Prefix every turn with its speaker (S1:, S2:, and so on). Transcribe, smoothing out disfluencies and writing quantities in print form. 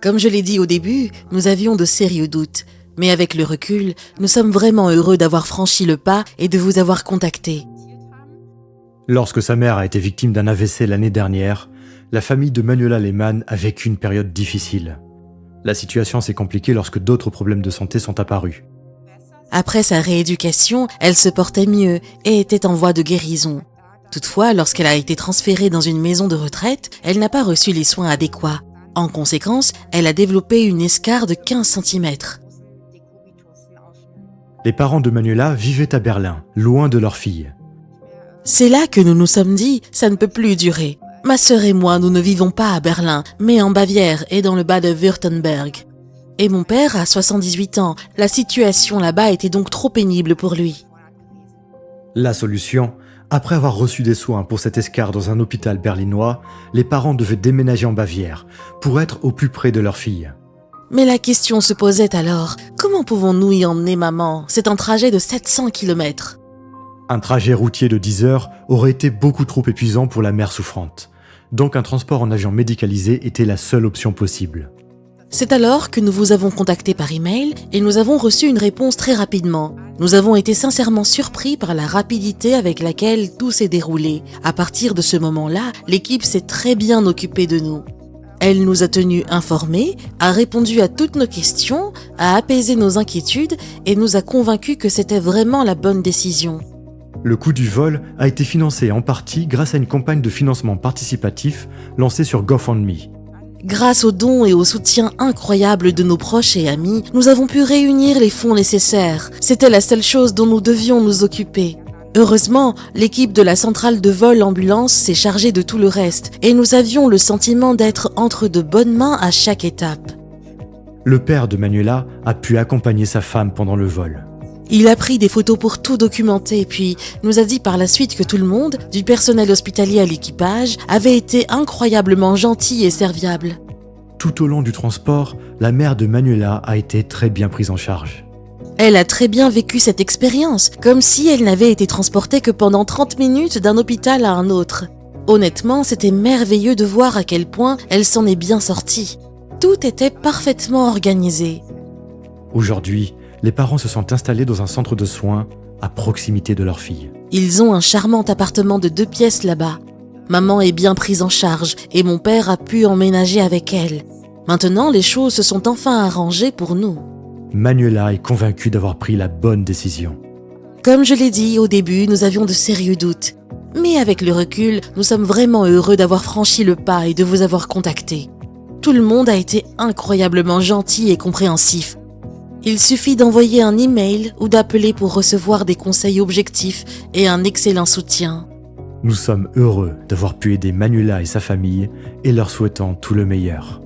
S1: Comme je l'ai dit au début, nous avions de sérieux doutes. Mais avec le recul, nous sommes vraiment heureux d'avoir franchi le pas et de vous avoir contacté.
S2: Lorsque sa mère a été victime d'un AVC l'année dernière, la famille de Manuela Lehmann a vécu une période difficile. La situation s'est compliquée lorsque d'autres problèmes de santé sont apparus.
S1: Après sa rééducation, elle se portait mieux et était en voie de guérison. Toutefois, lorsqu'elle a été transférée dans une maison de retraite, elle n'a pas reçu les soins adéquats. En conséquence, elle a développé une escarre de 15 cm.
S2: Les parents de Manuela vivaient à Berlin, loin de leur fille.
S1: C'est là que nous nous sommes dit, ça ne peut plus durer. Ma sœur et moi, nous ne vivons pas à Berlin, mais en Bavière et dans le Bade-Württemberg. Et mon père a 78 ans, la situation là-bas était donc trop pénible pour lui.
S2: La solution, après avoir reçu des soins pour cette escarre dans un hôpital berlinois, les parents devaient déménager en Bavière pour être au plus près de leur fille.
S1: Mais la question se posait alors, comment pouvons-nous y emmener maman? C'est un trajet de 700 km.
S2: Un trajet routier de 10 heures aurait été beaucoup trop épuisant pour la mère souffrante. Donc un transport en avion médicalisé était la seule option possible.
S1: C'est alors que nous vous avons contacté par email et nous avons reçu une réponse très rapidement. Nous avons été sincèrement surpris par la rapidité avec laquelle tout s'est déroulé. À partir de ce moment-là, l'équipe s'est très bien occupée de nous. Elle nous a tenus informés, a répondu à toutes nos questions, a apaisé nos inquiétudes et nous a convaincus que c'était vraiment la bonne décision.
S2: Le coût du vol a été financé en partie grâce à une campagne de financement participatif lancée sur GoFundMe.
S1: Grâce aux dons et au soutien incroyable de nos proches et amis, nous avons pu réunir les fonds nécessaires. C'était la seule chose dont nous devions nous occuper. Heureusement, l'équipe de la centrale de vol ambulance s'est chargée de tout le reste et nous avions le sentiment d'être entre de bonnes mains à chaque étape.
S2: Le père de Manuela a pu accompagner sa femme pendant le vol.
S1: Il a pris des photos pour tout documenter, puis nous a dit par la suite que tout le monde, du personnel hospitalier à l'équipage, avait été incroyablement gentil et serviable.
S2: Tout au long du transport, la mère de Manuela a été très bien prise en charge.
S1: Elle a très bien vécu cette expérience, comme si elle n'avait été transportée que pendant 30 minutes d'un hôpital à un autre. Honnêtement, c'était merveilleux de voir à quel point elle s'en est bien sortie. Tout était parfaitement organisé.
S2: Aujourd'hui, les parents se sont installés dans un centre de soins à proximité de leur fille.
S1: Ils ont un charmant appartement de 2 pièces là-bas. Maman est bien prise en charge et mon père a pu emménager avec elle. Maintenant, les choses se sont enfin arrangées pour nous.
S2: Manuela est convaincue d'avoir pris la bonne décision.
S1: Comme je l'ai dit au début, nous avions de sérieux doutes. Mais avec le recul, nous sommes vraiment heureux d'avoir franchi le pas et de vous avoir contacté. Tout le monde a été incroyablement gentil et compréhensif. Il suffit d'envoyer un email ou d'appeler pour recevoir des conseils objectifs et un excellent soutien.
S2: Nous sommes heureux d'avoir pu aider Manuela et sa famille et leur souhaitons tout le meilleur.